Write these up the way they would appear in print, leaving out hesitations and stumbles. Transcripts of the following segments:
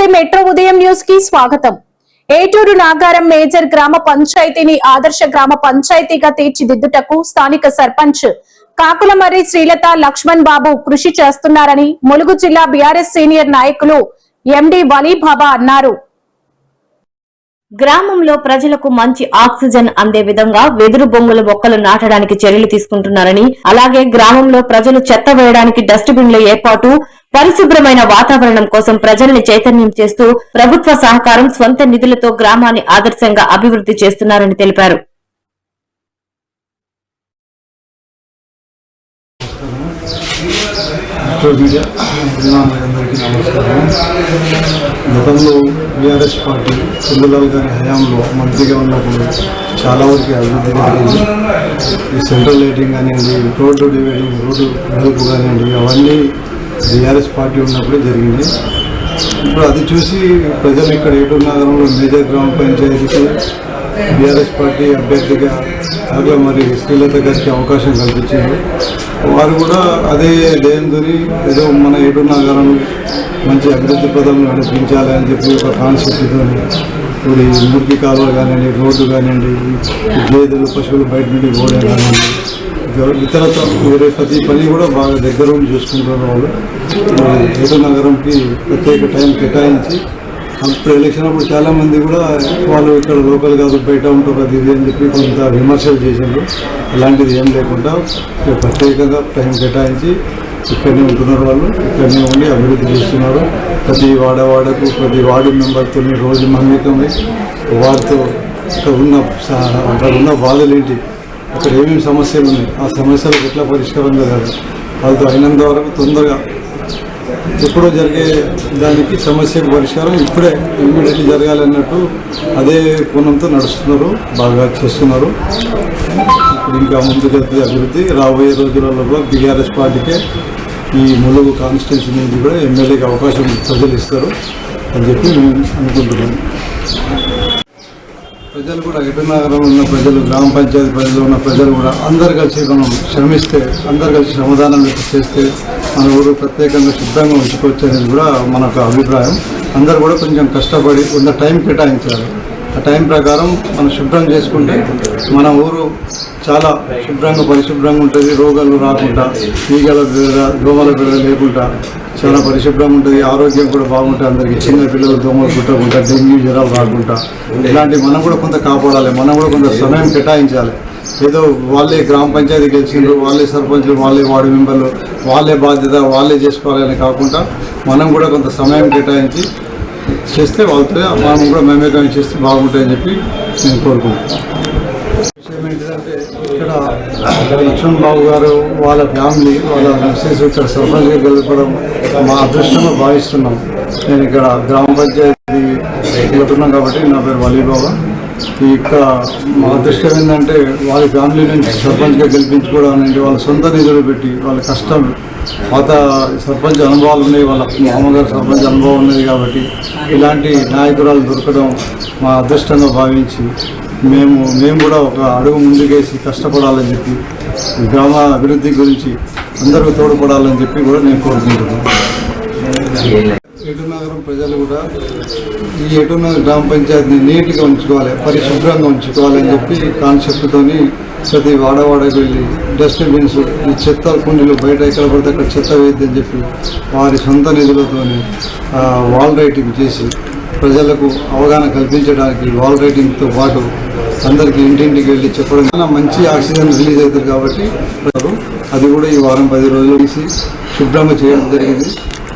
నమస్తే మెట్రో ఉదయం న్యూస్ కి స్వాగతం. ఏటూరు నాగారం మేజర్ గ్రామ పంచాయతీని ఆదర్శ గ్రామ పంచాయతీగా తీర్చిదిద్దుటకు స్థానిక సర్పంచ్ కాకులమర్రి శ్రీలత లక్ష్మణ్ బాబు కృషి చేస్తున్నారని ములుగు జిల్లా బీఆర్ఎస్ సీనియర్ నాయకులు ఎండి వలీబాబా అన్నారు. గ్రామంలో ప్రజలకు మంచి ఆక్సిజన్ అందే విధంగా వెదురు బొంగుల మొక్కలు నాటడానికి చర్యలు తీసుకుంటున్నారని, అలాగే గ్రామంలో ప్రజలు చెత్త వేయడానికి డస్ట్బిన్ల ఏర్పాటు, పరిశుభ్రమైన వాతావరణం కోసం ప్రజల్ని చైతన్యం చేస్తూ ప్రభుత్వ సహకారం, స్వంత నిధులతో గ్రామాన్ని ఆదర్శంగా అభివృద్ధి చేస్తున్నారని తెలిపారు. గతంలో బీఆర్ఎస్ పార్టీ చంద్రబాబు గారి హయాంలో మంత్రిగా ఉన్నప్పుడు చాలా వరకు అభివృద్ధి జరిగింది. ఈ సెంట్రల్ లైటింగ్ కానివ్వండి, రోడ్డు డివైడింగ్, రోడ్డు వెలుపు కానివ్వండి, అవన్నీ బీఆర్ఎస్ పార్టీ ఉన్నప్పుడే జరిగింది. ఇప్పుడు అది చూసి ప్రజలు ఇక్కడ ఏటూరు నగరంలో మేజర్ గ్రామ పంచాయతీకి బీఆర్ఎస్ పార్టీ అభ్యర్థిగా కాకులమర్రి శ్రీలత గారికి అవకాశం కల్పించారు. వారు కూడా అదే ధ్యేయంతో ఏదో మన ఏటూరు నగరం మంచి అభివృద్ధి పదంలో నడిపించాలని చెప్పి ఒక కాన్సెప్ట్తో ఇప్పుడు ఈ మురికి కాలువ కానివ్వండి, రోడ్డు కానివ్వండి, గేదెలు పశువులు బయట నుండి పోవడం కానివ్వండి, ఇతరత వేరే ప్రతి పని కూడా బాగా దగ్గర ఉండి చూసుకుంటున్నారు. వాళ్ళు ఏటూరు నగరంకి ప్రత్యేక టైం కేటాయించి అప్పుడు ఎలక్షన్ అప్పుడు చాలామంది కూడా వాళ్ళు ఇక్కడ లోకల్ కాదు బయట ఉంటారు అది ఇది అని చెప్పి కొంత విమర్శలు చేశారు. అలాంటిది ఏం లేకుండా ప్రత్యేకంగా టైం కేటాయించి ఇక్కడనే ఉంటున్నారు. వాళ్ళు ఇక్కడనే ఉండి అభివృద్ధి చేస్తున్నారు. ప్రతి వాడవాడకు ప్రతి వార్డు మెంబర్తో రోజు మమేకమై వారితో అక్కడ ఉన్న బాధలు ఏంటి, అక్కడ ఏమేమి సమస్యలు ఉన్నాయి, ఆ సమస్యలకు ఎట్లా పరిష్కారం జరగాలి, వాళ్ళతో అయినంత వరకు తొందరగా ఎప్పుడో జరిగే దానికి సమస్యకు పరిష్కారం ఇప్పుడే ఇమ్మీడియట్లీ జరగాలన్నట్టు అదే కోణంతో నడుస్తున్నారు, బాగా చేస్తున్నారు. ఇప్పుడు ఇంకా ముందు జరిగే అభివృద్ధి రాబోయే రోజులలో బీఆర్ఎస్ పార్టీకే ఈ ములుగు కాన్స్టిట్యున్సీ నుంచి కూడా ఎమ్మెల్యేకి అవకాశం ప్రజలు ఇస్తారు అని చెప్పి మేము అనుకుంటున్నాం. ప్రజలు కూడా ఏటూరు నగరంలో ఉన్న ప్రజలు, గ్రామ పంచాయతీ పరిధిలో ఉన్న ప్రజలు కూడా అందరు కలిసి మనం శ్రమిస్తే, అందరు కలిసి శ్రమదానం చేస్తే మన ఊరు ప్రత్యేకంగా శుభ్రంగా ఉంచుకోవచ్చు అనేది కూడా మనకు అభిప్రాయం. అందరు కూడా కొంచెం కష్టపడి కొంత టైం కేటాయించాలి. ఆ టైం ప్రకారం మనం శుభ్రం చేసుకుంటే మన ఊరు చాలా శుభ్రంగా పరిశుభ్రంగా ఉంటుంది. రోగాలు రాకుండా, ఈగల బెడద, దోమల బెడద లేకుండా చాలా పరిశుభ్రంగా ఉంటుంది. ఆరోగ్యం కూడా బాగుంటుంది. అందరికీ చిన్న పిల్లలు దోమలు కుట్టకుండా, డెంగ్యూ జ్వరాలు రాకుండా ఇలాంటివి మనం కూడా కొంత కాపాడాలి. మనం కూడా కొంత సమయం కేటాయించాలి. ఏదో వాళ్ళే గ్రామ పంచాయతీ గెలిచిండ్రు, వాళ్ళే సర్పంచులు, వాళ్ళే వార్డు మెంబర్లు, వాళ్ళే బాధ్యత వాళ్ళే చేసుకోవాలని కాకుండా మనం కూడా కొంత సమయం కేటాయించి చేస్తే వాళ్ళతో మనం కూడా మమేకం చేస్తే బాగుంటాయని చెప్పి నేను కోరుకుంటున్నాను. విషయం ఏంటంటే ఇక్కడ లక్ష్మణ్ బాబు గారు వాళ్ళ ఫ్యామిలీ, వాళ్ళ మిస్సెస్ ఇక్కడ సర్పంచ్గా గెలపడం మా అదృష్టంగా భావిస్తున్నాం. నేను ఇక్కడ గ్రామ పంచాయతీ ఉంటున్నాం కాబట్టి నా పేరు వలీబాబా. ఇక్కడ మా అదృష్టం ఏంటంటే వాళ్ళ ఫ్యామిలీ నుంచి సర్పంచ్గా గెలిపించుకోవడం అనేది వాళ్ళ సొంత నిధులు పెట్టి వాళ్ళ కష్టం, పాత సర్పంచ్ అనుభవాలు ఉన్నాయి, వాళ్ళ మామగారు సర్పంచ్ అనుభవం ఉన్నది కాబట్టి ఇలాంటి నాయకురాలు దొరకడం మా అదృష్టంగా భావించి మేము కూడా ఒక అడుగు ముందుకేసి కష్టపడాలని చెప్పి గ్రామ అభివృద్ధి గురించి అందరూ తోడ్పడాలని చెప్పి కూడా నేను కోరుకుంటున్నాను. ఏటూరు నగరం ప్రజలు కూడా ఈ ఏటూరు నగరం గ్రామ పంచాయతీని నీట్గా ఉంచుకోవాలి, పరిశుభ్రంగా ఉంచుకోవాలని చెప్పి కాన్సెప్ట్తోని ప్రతి వాడవాడకి వెళ్ళి డస్ట్బిన్స్, ఈ చెత్త కుండీలు బయట ఎక్కడ పడితే అక్కడ చెత్త వేయద్దని చెప్పి వారి సొంత నిధులతోని వాల్ రైటింగ్ చేసి ప్రజలకు అవగాహన కల్పించడానికి వాల్ రైటింగ్తో పాటు అందరికీ ఇంటింటికి వెళ్ళి చెప్పడం మంచి ఆక్సిజన్ రిలీజ్ అవుతుంది కాబట్టి అది కూడా ఈ వారం 10 రోజులు తీసి శుభ్రంగా చేయడం జరిగింది.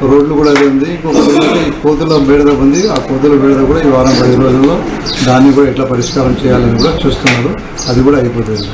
రోడ్లు కూడా అది ఉంది. ఇంకొకటి ఈ కోతుల బెడద ఉంది. ఆ కోతుల బెడద కూడా ఈ వారం 10 రోజుల్లో దాన్ని కూడా ఎట్లా పరిష్కారం చేయాలని కూడా చూస్తున్నారు. అది కూడా అయిపోతుంది.